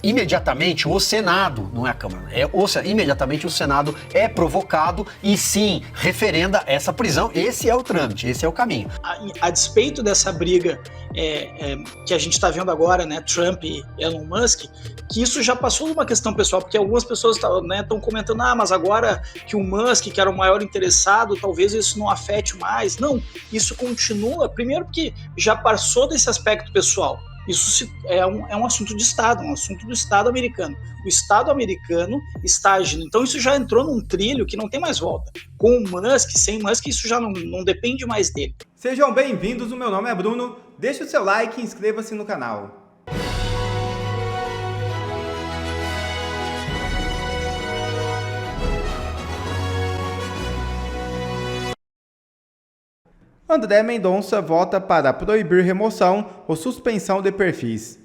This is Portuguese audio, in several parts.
imediatamente o Senado, não é a Câmara, imediatamente o Senado é provocado e sim, referenda essa prisão. Esse é o trâmite, esse é o caminho. A despeito dessa briga que a gente está vendo agora, né, Trump e Elon Musk, que isso já passou de uma questão pessoal, porque algumas pessoas estão comentando, mas agora que o Musk, que era o maior interessado, talvez isso não afete mais. Não, isso continua, primeiro porque já passou desse aspecto pessoal. Isso é um assunto de Estado, um assunto do Estado americano. O Estado americano está agindo. Então isso já entrou num trilho que não tem mais volta. Com o Musk, sem Musk, isso já não depende mais dele. Sejam bem-vindos, o meu nome é Bruno. Deixe o seu like e inscreva-se no canal. André Mendonça vota para proibir remoção ou suspensão de perfis.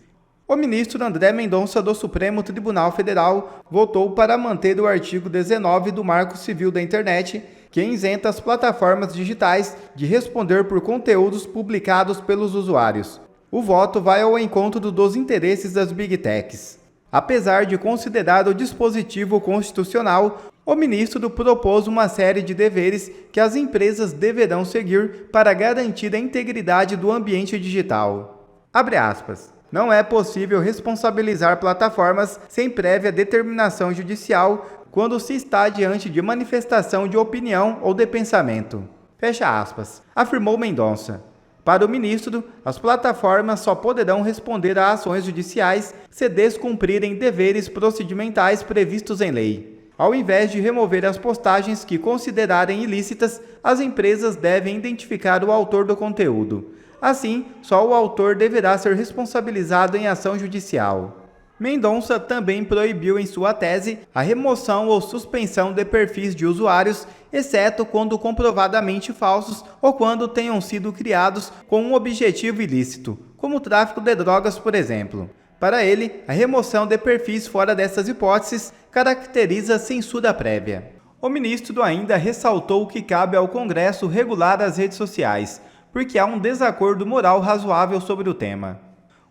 O ministro André Mendonça do Supremo Tribunal Federal votou para manter o artigo 19 do Marco Civil da Internet, que isenta as plataformas digitais de responder por conteúdos publicados pelos usuários. O voto vai ao encontro dos interesses das Big Techs. Apesar de considerar o dispositivo constitucional, o ministro propôs uma série de deveres que as empresas deverão seguir para garantir a integridade do ambiente digital. Abre aspas. Não é possível responsabilizar plataformas sem prévia determinação judicial quando se está diante de manifestação de opinião ou de pensamento. Fecha aspas, afirmou Mendonça. Para o ministro, as plataformas só poderão responder a ações judiciais se descumprirem deveres procedimentais previstos em lei. Ao invés de remover as postagens que considerarem ilícitas, as empresas devem identificar o autor do conteúdo. Assim, só o autor deverá ser responsabilizado em ação judicial. Mendonça também proibiu em sua tese a remoção ou suspensão de perfis de usuários, exceto quando comprovadamente falsos ou quando tenham sido criados com um objetivo ilícito, como o tráfico de drogas, por exemplo. Para ele, a remoção de perfis fora dessas hipóteses caracteriza censura prévia. O ministro ainda ressaltou que cabe ao Congresso regular as redes sociais, porque há um desacordo moral razoável sobre o tema.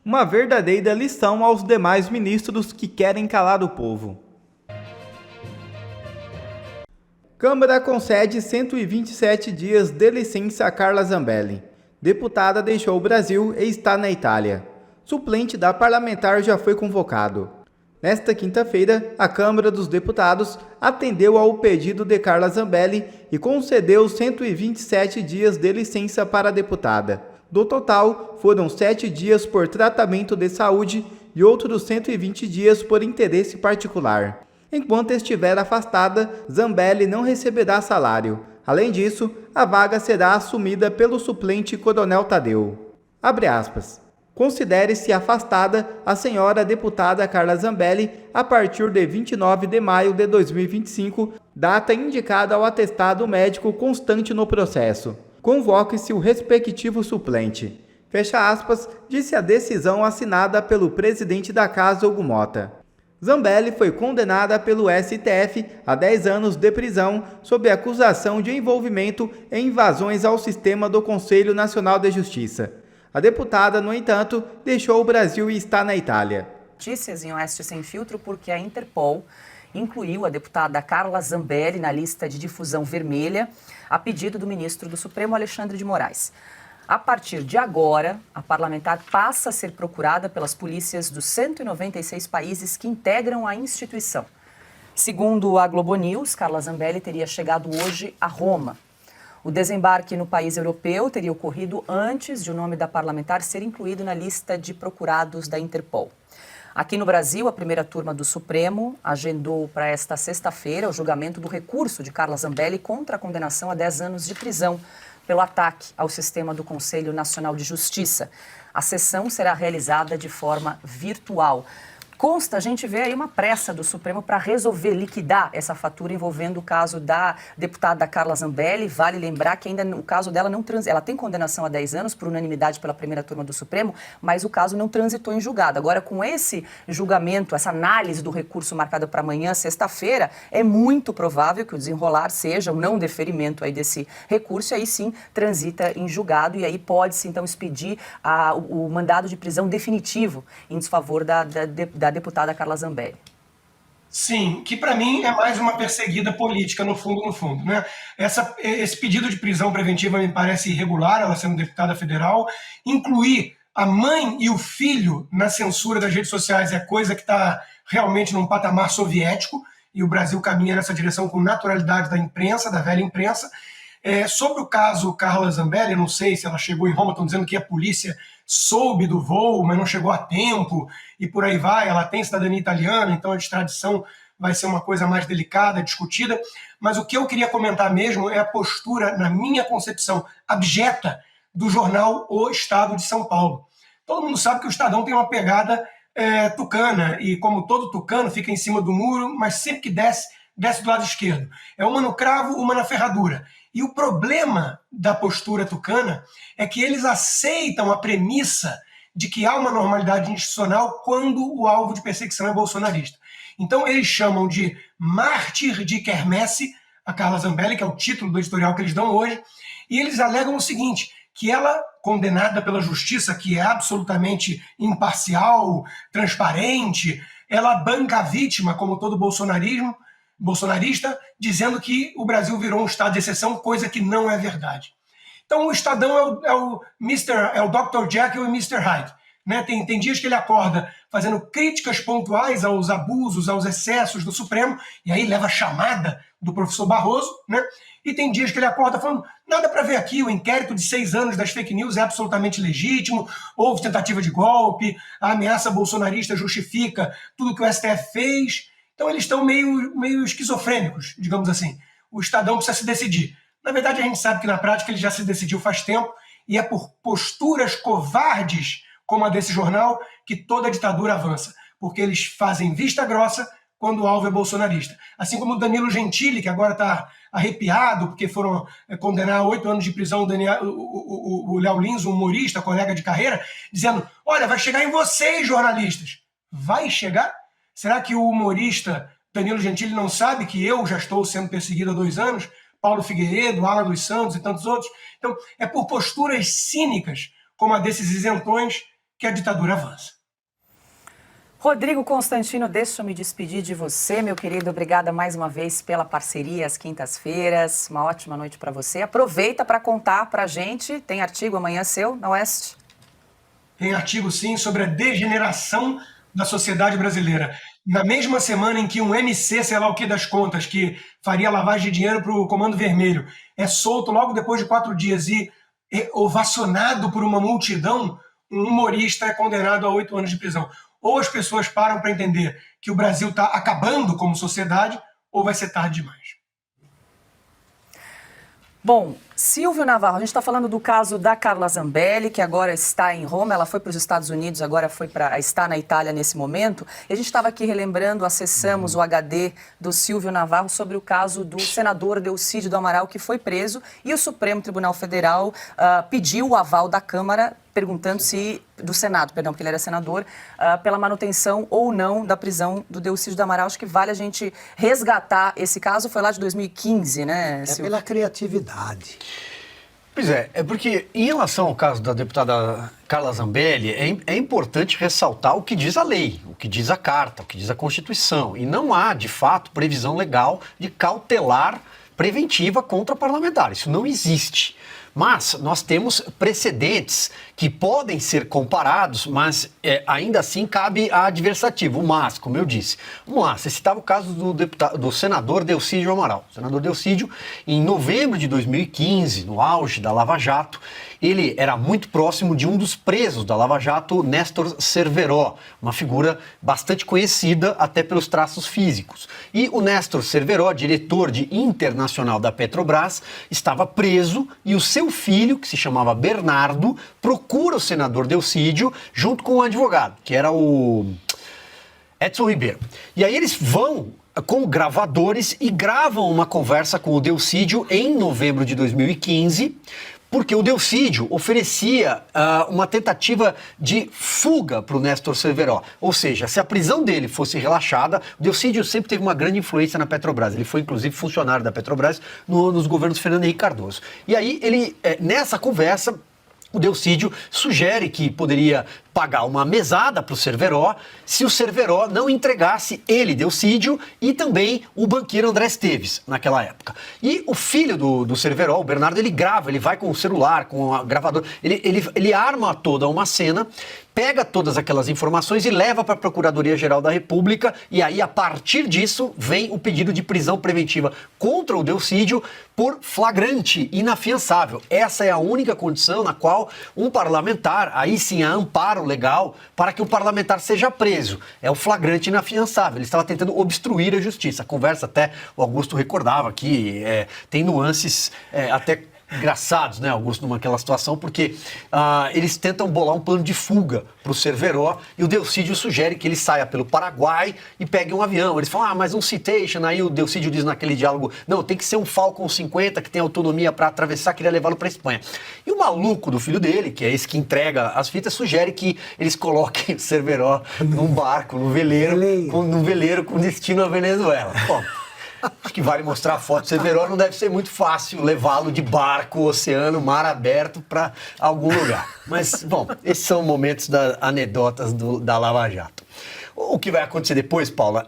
Uma verdadeira lição aos demais ministros que querem calar o povo. Câmara concede 127 dias de licença a Carla Zambelli. Deputada deixou o Brasil e está na Itália. Suplente da parlamentar já foi convocado. Nesta quinta-feira, a Câmara dos Deputados atendeu ao pedido de Carla Zambelli e concedeu 127 dias de licença para a deputada. Do total, foram 7 dias por tratamento de saúde e outros 120 dias por interesse particular. Enquanto estiver afastada, Zambelli não receberá salário. Além disso, a vaga será assumida pelo suplente Coronel Tadeu. Abre aspas. Considere-se afastada a senhora deputada Carla Zambelli a partir de 29 de maio de 2025, data indicada ao atestado médico constante no processo. Convoque-se o respectivo suplente. Fecha aspas, disse a decisão assinada pelo presidente da Casa, Hugo Mota. Zambelli foi condenada pelo STF a 10 anos de prisão sob acusação de envolvimento em invasões ao sistema do Conselho Nacional de Justiça. A deputada, no entanto, deixou o Brasil e está na Itália. Notícias em Oeste Sem Filtro porque a Interpol incluiu a deputada Carla Zambelli na lista de difusão vermelha a pedido do ministro do Supremo, Alexandre de Moraes. A partir de agora, a parlamentar passa a ser procurada pelas polícias dos 196 países que integram a instituição. Segundo a Globo News, Carla Zambelli teria chegado hoje a Roma. O desembarque no país europeu teria ocorrido antes de o nome da parlamentar ser incluído na lista de procurados da Interpol. Aqui no Brasil, a primeira turma do Supremo agendou para esta sexta-feira o julgamento do recurso de Carla Zambelli contra a condenação a 10 anos de prisão pelo ataque ao sistema do Conselho Nacional de Justiça. A sessão será realizada de forma virtual. Consta, a gente vê aí uma pressa do Supremo para resolver, liquidar essa fatura envolvendo o caso da deputada Carla Zambelli. Vale lembrar que ainda o caso dela ela tem condenação a 10 anos por unanimidade pela primeira turma do Supremo, mas o caso não transitou em julgado. Agora, com esse julgamento, essa análise do recurso marcada para amanhã, sexta-feira, é muito provável que o desenrolar seja o não deferimento aí desse recurso, e aí sim transita em julgado, e aí pode-se então expedir o mandado de prisão definitivo em desfavor da da deputada Carla Zambelli. Sim, que para mim é mais uma perseguida política, no fundo, né? Esse pedido de prisão preventiva me parece irregular, ela sendo deputada federal. Incluir a mãe e o filho na censura das redes sociais é coisa que está realmente num patamar soviético, e o Brasil caminha nessa direção com naturalidade da imprensa, da velha imprensa. Sobre o caso Carla Zambelli, não sei se ela chegou em Roma, estão dizendo que a polícia soube do voo, mas não chegou a tempo, e por aí vai. Ela tem cidadania italiana, então a extradição vai ser uma coisa mais delicada, discutida. Mas o que eu queria comentar mesmo é a postura, na minha concepção, abjeta do jornal O Estado de São Paulo. Todo mundo sabe que o Estadão tem uma pegada tucana, e como todo tucano fica em cima do muro, mas sempre que desce do lado esquerdo. É uma no cravo, uma na ferradura. E o problema da postura tucana é que eles aceitam a premissa de que há uma normalidade institucional quando o alvo de perseguição é bolsonarista. Então eles chamam de mártir de quermesse a Carla Zambelli, que é o título do editorial que eles dão hoje, e eles alegam o seguinte, que ela, condenada pela justiça, que é absolutamente imparcial, transparente, ela banca a vítima, como todo bolsonarista, dizendo que o Brasil virou um estado de exceção, coisa que não é verdade. Então o Estadão é o Dr. Jekyll e Mr. Hyde. Né? Tem dias que ele acorda fazendo críticas pontuais aos abusos, aos excessos do Supremo, e aí leva a chamada do professor Barroso, né? E tem dias que ele acorda falando, nada para ver aqui, o inquérito de 6 anos das fake news é absolutamente legítimo, houve tentativa de golpe, a ameaça bolsonarista justifica tudo que o STF fez. Então eles estão meio esquizofrênicos, digamos assim. O Estadão precisa se decidir. Na verdade, a gente sabe que na prática ele já se decidiu faz tempo, e é por posturas covardes como a desse jornal que toda a ditadura avança, porque eles fazem vista grossa quando o alvo é bolsonarista. Assim como o Danilo Gentili, que agora está arrepiado porque foram condenar a 8 anos de prisão o Léo Lins, um humorista, colega de carreira, dizendo, olha, vai chegar em vocês, jornalistas. Vai chegar? Será que o humorista Danilo Gentili não sabe que eu já estou sendo perseguido há 2 anos? Paulo Figueiredo, Alan dos Santos e tantos outros. Então, é por posturas cínicas, como a desses isentões, que a ditadura avança. Rodrigo Constantino, deixa eu me despedir de você, meu querido. Obrigada mais uma vez pela parceria às quintas-feiras. Uma ótima noite para você. Aproveita para contar para a gente. Tem artigo amanhã seu na Oeste? Tem artigo, sim, sobre a degeneração da sociedade brasileira. Na mesma semana em que um MC, sei lá o que das contas, que faria lavagem de dinheiro para o Comando Vermelho, é solto logo depois de 4 dias e ovacionado por uma multidão, um humorista é condenado a 8 anos de prisão. Ou as pessoas param para entender que o Brasil está acabando como sociedade, ou vai ser tarde demais. Bom, Silvio Navarro, a gente está falando do caso da Carla Zambelli, que agora está em Roma, ela foi para os Estados Unidos, agora está na Itália nesse momento. E a gente estava aqui relembrando, acessamos o HD do Silvio Navarro sobre o caso do senador Delcídio do Amaral, que foi preso, e o Supremo Tribunal Federal pediu o aval da Câmara, perguntando do Senado, porque ele era senador, pela manutenção ou não da prisão do Delcídio do Amaral. Acho que vale a gente resgatar esse caso, foi lá de 2015, né, Silvio? Pela criatividade. Pois é porque em relação ao caso da deputada Carla Zambelli, é importante ressaltar o que diz a lei, o que diz a Carta, o que diz a Constituição. E não há, de fato, previsão legal de cautelar preventiva contra parlamentar. Isso não existe. Mas nós temos precedentes que podem ser comparados, mas ainda assim cabe a adversativo, o mas, como eu disse. Vamos lá, você citava o caso do senador Delcídio Amaral. O senador Delcídio, em novembro de 2015, no auge da Lava Jato, ele era muito próximo de um dos presos da Lava Jato, Néstor Cerveró, uma figura bastante conhecida até pelos traços físicos. E o Néstor Cerveró, diretor de internacional da Petrobras, estava preso e o seu filho, que se chamava Bernardo, procura o senador Delcídio junto com um advogado, que era o Edson Ribeiro. E aí eles vão com gravadores e gravam uma conversa com o Delcídio em novembro de 2015, porque o Delcídio oferecia uma tentativa de fuga para o Néstor Cerveró. Ou seja, se a prisão dele fosse relaxada, o Delcídio sempre teve uma grande influência na Petrobras. Ele foi, inclusive, funcionário da Petrobras nos governos Fernando Henrique Cardoso. E aí, nessa conversa, o Delcídio sugere que poderia pagar uma mesada para o Cerveró se o Cerveró não entregasse ele, Delcídio, e também o banqueiro André Esteves, naquela época. E o filho do Cerveró, o Bernardo, ele grava, ele vai com o celular, com a gravador, ele arma toda uma cena, pega todas aquelas informações e leva para a Procuradoria-Geral da República, e aí, a partir disso, vem o pedido de prisão preventiva contra o Delcídio por flagrante inafiançável. Essa é a única condição na qual um parlamentar, aí sim há amparo legal para que o parlamentar seja preso. É o flagrante inafiançável. Ele estava tentando obstruir a justiça. A conversa, até o Augusto recordava que tem nuances até engraçados, né, Augusto, naquela situação, porque eles tentam bolar um plano de fuga para o Cerveró e o Delcídio sugere que ele saia pelo Paraguai e pegue um avião. Eles falam, mas um citation, aí o Delcídio diz naquele diálogo, não, tem que ser um Falcon 50 que tem autonomia para atravessar, queria levá-lo para a Espanha. E o maluco do filho dele, que é esse que entrega as fitas, sugere que eles coloquem o Cerveró num barco, num veleiro com destino à Venezuela. Bom, acho que vale mostrar a foto do Cerveró, não deve ser muito fácil levá-lo de barco, oceano, mar aberto para algum lugar. Mas, bom, esses são momentos anedotas da Lava Jato. O que vai acontecer depois, Paula,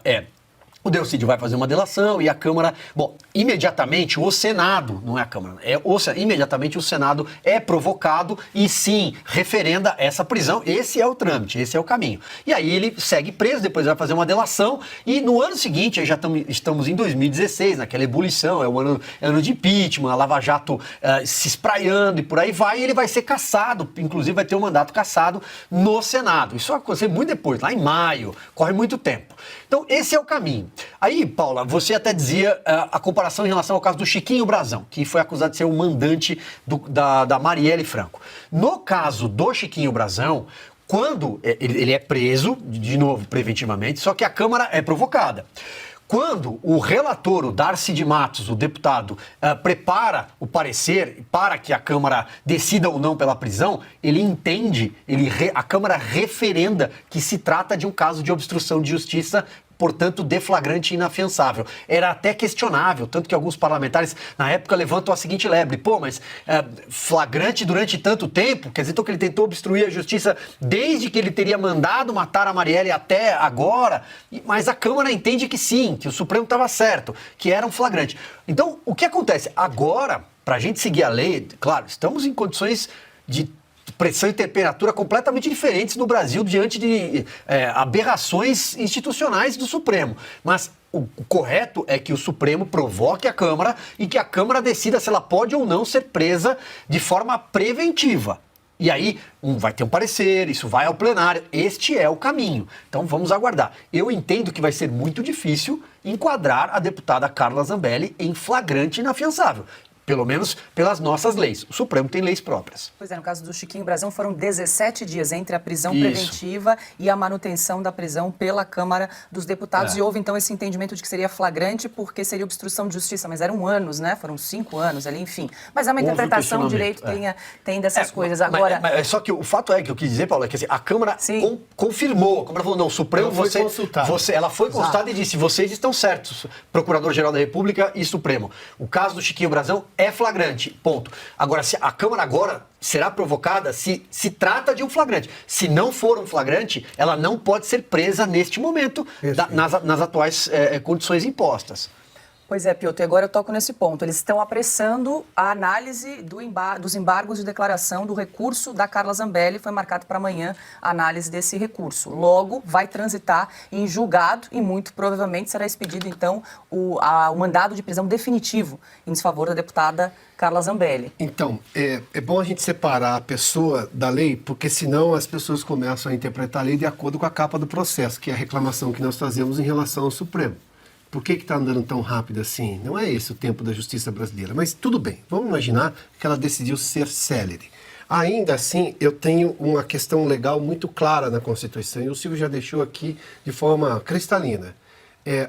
o Delcídio vai fazer uma delação e a Câmara... Bom, imediatamente o Senado, não é a Câmara, imediatamente o Senado é provocado e sim, referenda essa prisão. Esse é o trâmite, esse é o caminho. E aí ele segue preso, depois vai fazer uma delação e no ano seguinte, aí já estamos em 2016, naquela ebulição, é o ano de impeachment, a Lava Jato se espraiando e por aí vai, e ele vai ser cassado, inclusive vai ter um mandato cassado no Senado. Isso vai acontecer muito depois, lá em maio, corre muito tempo. Então, esse é o caminho. Aí, Paula, você até dizia a comparação em relação ao caso do Chiquinho Brazão, que foi acusado de ser o mandante da Marielle Franco. No caso do Chiquinho Brazão, quando ele é preso, de novo, preventivamente, só que a Câmara é provocada. Quando o relator, o Darcy de Matos, o deputado, prepara o parecer para que a Câmara decida ou não pela prisão, ele entende, a Câmara referenda que se trata de um caso de obstrução de justiça, portanto, de flagrante inafiançável. Era até questionável, tanto que alguns parlamentares, na época, levantam a seguinte lebre. Pô, mas flagrante durante tanto tempo? Quer dizer, então que ele tentou obstruir a justiça desde que ele teria mandado matar a Marielle até agora? Mas a Câmara entende que sim, que o Supremo estava certo, que era um flagrante. Então, o que acontece? Agora, para a gente seguir a lei, claro, estamos em condições de pressão e temperatura completamente diferentes no Brasil diante de aberrações institucionais do Supremo. Mas o correto é que o Supremo provoque a Câmara e que a Câmara decida se ela pode ou não ser presa de forma preventiva. E aí vai ter um parecer, isso vai ao plenário. Este é o caminho. Então vamos aguardar. Eu entendo que vai ser muito difícil enquadrar a deputada Carla Zambelli em flagrante inafiançável. Pelo menos pelas nossas leis. O Supremo tem leis próprias. Pois é, no caso do Chiquinho Brazão foram 17 dias entre a prisão preventiva e a manutenção da prisão pela Câmara dos Deputados. E houve então esse entendimento de que seria flagrante porque seria obstrução de justiça. Mas eram anos, né? Foram 5 anos ali, enfim. Mas é uma interpretação, o direito tem dessas coisas. Agora... Mas só que o fato é que eu quis dizer, Paulo, é que assim, a Câmara confirmou. A Câmara falou, não, o Supremo... Ela foi consultada e disse, vocês estão certos, Procurador-Geral da República e Supremo. O caso do Chiquinho Brazão é flagrante, ponto. Agora, se a Câmara agora será provocada se trata de um flagrante. Se não for um flagrante, ela não pode ser presa neste momento, nas atuais condições impostas. Pois é, Piotr, agora eu toco nesse ponto. Eles estão apressando a análise dos embargos de declaração do recurso da Carla Zambelli. Foi marcado para amanhã a análise desse recurso. Logo, vai transitar em julgado e muito provavelmente será expedido, então, o mandado de prisão definitivo em desfavor da deputada Carla Zambelli. Então, é bom a gente separar a pessoa da lei, porque senão as pessoas começam a interpretar a lei de acordo com a capa do processo, que é a reclamação que nós fazemos em relação ao Supremo. Por que está andando tão rápido assim? Não é esse o tempo da justiça brasileira. Mas tudo bem, vamos imaginar que ela decidiu ser célere. Ainda assim, eu tenho uma questão legal muito clara na Constituição, e o Silvio já deixou aqui de forma cristalina.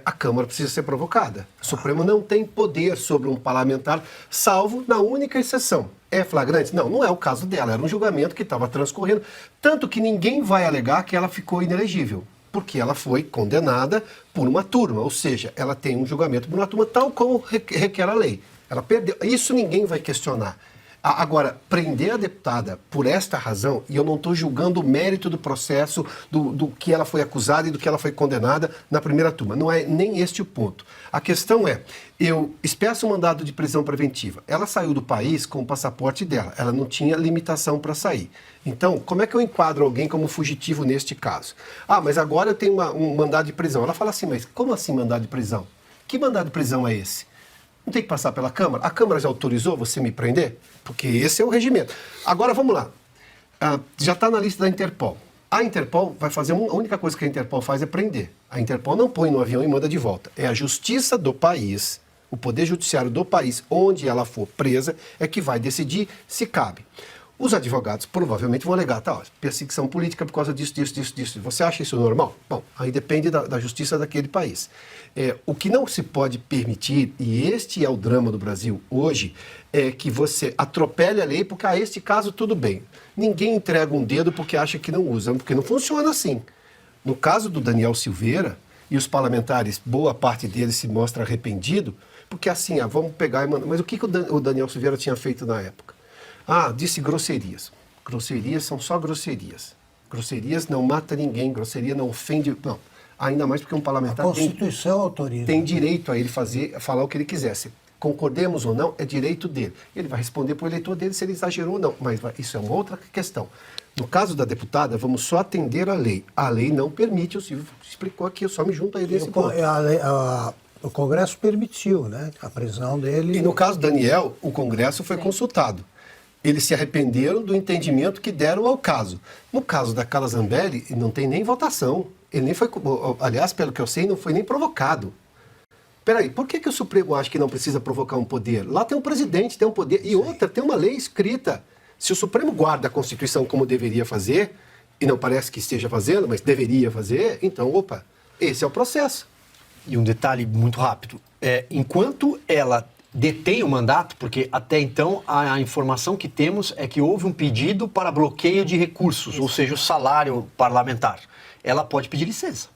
A Câmara precisa ser provocada. O Supremo não tem poder sobre um parlamentar, salvo na única exceção. É flagrante? Não, não é o caso dela. Era um julgamento que estava transcorrendo, tanto que ninguém vai alegar que ela ficou inelegível, porque ela foi condenada por uma turma, ou seja, ela tem um julgamento por uma turma tal como requer a lei. Ela perdeu. Isso ninguém vai questionar. Agora, prender a deputada por esta razão, e eu não estou julgando o mérito do processo, do que ela foi acusada e do que ela foi condenada na primeira turma. Não é nem este o ponto. A questão é, eu expresso um mandado de prisão preventiva. Ela saiu do país com o passaporte dela. Ela não tinha limitação para sair. Então, como é que eu enquadro alguém como fugitivo neste caso? Ah, mas agora eu tenho um mandado de prisão. Ela fala assim, mas como assim mandado de prisão? Que mandado de prisão é esse? Não tem que passar pela Câmara? A Câmara já autorizou você me prender? Porque esse é o regimento. Agora, vamos lá. Já está na lista da Interpol. A Interpol vai fazer, a única coisa que a Interpol faz é prender. A Interpol não põe no avião e manda de volta. É a justiça do país, o poder judiciário do país, onde ela for presa, é que vai decidir se cabe. Os advogados provavelmente vão alegar, tá, ó, perseguição política por causa disso. Você acha isso normal? Bom, aí depende da justiça daquele país. O que não se pode permitir, e este é o drama do Brasil hoje, é que você atropele a lei porque, este caso, tudo bem. Ninguém entrega um dedo porque acha que não usa, porque não funciona assim. No caso do Daniel Silveira, e os parlamentares, boa parte deles se mostra arrependido, porque assim, vamos pegar e mandar. Mas o que o Daniel Silveira tinha feito na época? Disse grosserias. Grosserias são só grosserias. Grosserias não mata ninguém, grosseria não ofende. Não. Ainda mais porque um parlamentar a Constituição autoriza. Tem direito a ele falar o que ele quisesse. Concordemos ou não, é direito dele. Ele vai responder para o eleitor dele se ele exagerou ou não. Mas isso é uma outra questão. No caso da deputada, vamos só atender a lei. A lei não permite, o Silvio explicou aqui, eu só me junto a ele nesse ponto. O Congresso permitiu, né, a prisão dele. E no caso do Daniel, o Congresso foi consultado. Eles se arrependeram do entendimento que deram ao caso. No caso da Carla Zambelli, não tem nem votação. Ele nem foi, aliás, pelo que eu sei, não foi nem provocado. Peraí, por que o Supremo acha que não precisa provocar um poder? Lá tem um presidente, tem um poder, e outra, tem uma lei escrita. Se o Supremo guarda a Constituição como deveria fazer, e não parece que esteja fazendo, mas deveria fazer, então, opa, esse é o processo. E um detalhe muito rápido, enquanto ela detém o mandato, porque até então a informação que temos é que houve um pedido para bloqueio de recursos, ou seja, o salário parlamentar. Ela pode pedir licença.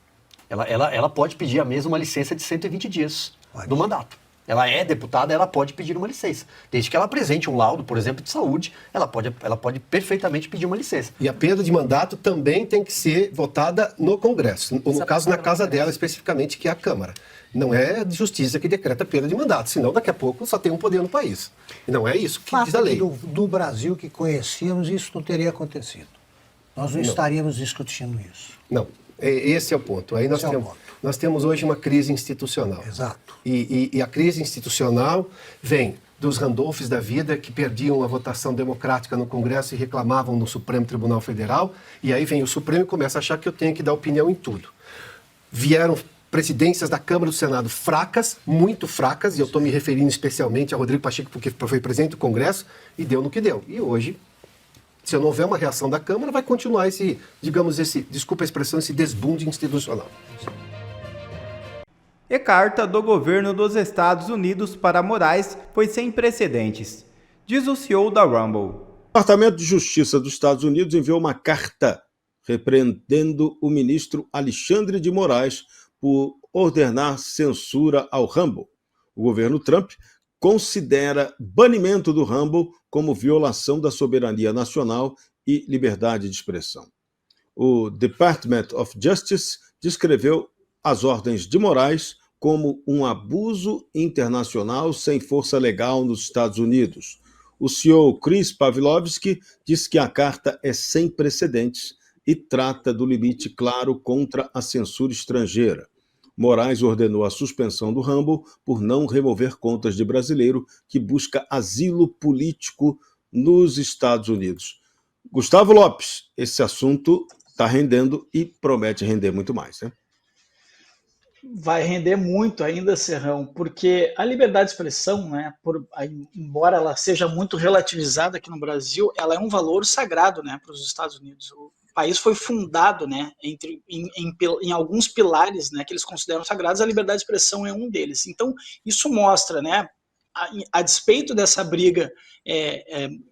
Ela pode pedir a mesma licença de 120 dias do mandato. Ela é deputada, ela pode pedir uma licença. Desde que ela apresente um laudo, por exemplo, de saúde, ela pode perfeitamente pedir uma licença. E a perda de mandato também tem que ser votada no Congresso, ou no caso na casa dela especificamente, que é a Câmara. Não é a justiça que decreta a perda de mandato, senão daqui a pouco só tem um poder no país. E não é isso que diz a lei. Do Brasil que conhecíamos, isso não teria acontecido. Nós não estaríamos discutindo isso. Não, esse é o ponto. Aí nós temos hoje uma crise institucional. Exato. E a crise institucional vem dos Randolphs da vida, que perdiam a votação democrática no Congresso e reclamavam no Supremo Tribunal Federal, e aí vem o Supremo e começa a achar que eu tenho que dar opinião em tudo. Vieram presidências da Câmara e do Senado fracas, muito fracas, e eu estou me referindo especialmente a Rodrigo Pacheco, porque foi presidente do Congresso, e deu no que deu. E hoje, se não houver uma reação da Câmara, vai continuar desculpa a expressão, esse desbunde institucional. E carta do governo dos Estados Unidos para Moraes foi sem precedentes, diz o CEO da Rumble. O Departamento de Justiça dos Estados Unidos enviou uma carta repreendendo o ministro Alexandre de Moraes por ordenar censura ao Rumble. O governo Trump considera banimento do Rumble como violação da soberania nacional e liberdade de expressão. O Department of Justice descreveu as ordens de Moraes como um abuso internacional sem força legal nos Estados Unidos. O CEO Chris Pavlovski diz que a carta é sem precedentes e trata do limite claro contra a censura estrangeira. Moraes ordenou a suspensão do Rumble por não remover contas de brasileiro que busca asilo político nos Estados Unidos. Gustavo Lopes, esse assunto está rendendo e promete render muito mais, né? Vai render muito ainda, Serrão, porque a liberdade de expressão, né, embora ela seja muito relativizada aqui no Brasil, ela é um valor sagrado, né, para os Estados Unidos. O país foi fundado, né, em alguns pilares, né, que eles consideram sagrados, a liberdade de expressão é um deles. Então, isso mostra, né, a despeito dessa briga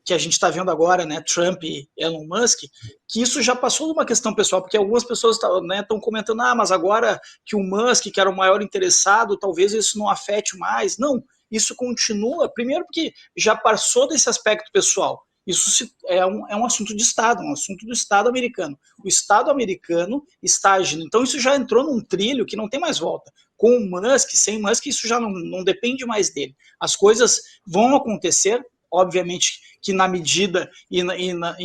que a gente está vendo agora, né, Trump e Elon Musk, que isso já passou de uma questão pessoal, porque algumas pessoas estão comentando, mas agora que o Musk, que era o maior interessado, talvez isso não afete mais. Não, isso continua, primeiro porque já passou desse aspecto pessoal. Isso é um assunto de Estado, um assunto do Estado americano. O Estado americano está agindo. Então isso já entrou num trilho que não tem mais volta. Com o Musk, sem Musk, isso já não depende mais dele. As coisas vão acontecer, obviamente que na medida e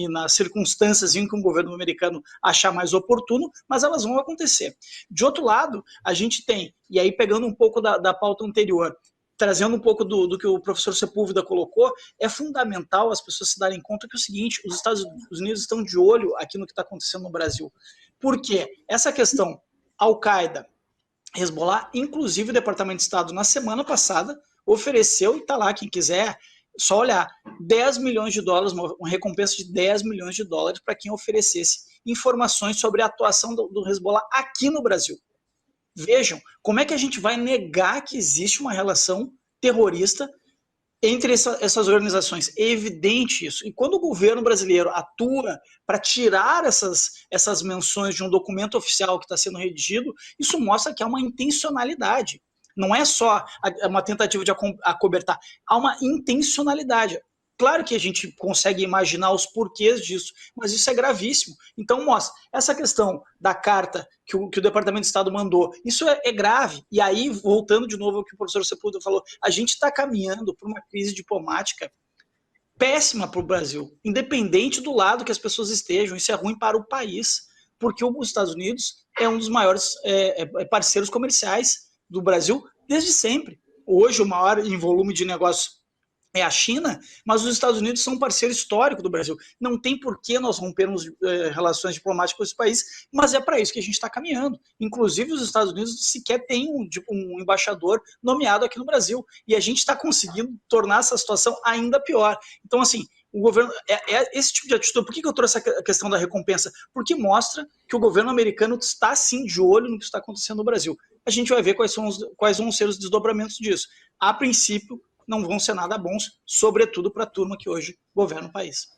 nas circunstâncias em que o governo americano achar mais oportuno, mas elas vão acontecer. De outro lado, a gente tem, e aí pegando um pouco da pauta anterior, trazendo um pouco do que o professor Sepúlveda colocou, é fundamental as pessoas se darem conta que é o seguinte, os Estados Unidos estão de olho aqui no que está acontecendo no Brasil. Por quê? Essa questão Al-Qaeda, Hezbollah, inclusive o Departamento de Estado, na semana passada, ofereceu, e está lá, quem quiser, só olhar, 10 milhões de dólares, uma recompensa de 10 milhões de dólares para quem oferecesse informações sobre a atuação do Hezbollah aqui no Brasil. Vejam, como é que a gente vai negar que existe uma relação terrorista entre essas organizações? É evidente isso. E quando o governo brasileiro atua para tirar essas menções de um documento oficial que está sendo redigido, isso mostra que há uma intencionalidade. Não é só uma tentativa de acobertar, há uma intencionalidade. Claro que a gente consegue imaginar os porquês disso, mas isso é gravíssimo. Então, mostra, essa questão da carta que o Departamento de Estado mandou, isso é grave. E aí, voltando de novo ao que o professor Sepúlveda falou, a gente está caminhando para uma crise diplomática péssima para o Brasil, independente do lado que as pessoas estejam. Isso é ruim para o país, porque os Estados Unidos é um dos maiores parceiros comerciais do Brasil desde sempre. Hoje, o maior em volume de negócios é a China, mas os Estados Unidos são um parceiro histórico do Brasil. Não tem por que nós rompermos relações diplomáticas com esse país, mas é para isso que a gente está caminhando. Inclusive, os Estados Unidos sequer têm um embaixador nomeado aqui no Brasil, e a gente está conseguindo tornar essa situação ainda pior. Então, assim, o governo, esse tipo de atitude. Por que eu trouxe a questão da recompensa? Porque mostra que o governo americano está, sim, de olho no que está acontecendo no Brasil. A gente vai ver quais vão ser os desdobramentos disso. A princípio, não vão ser nada bons, sobretudo para a turma que hoje governa o país.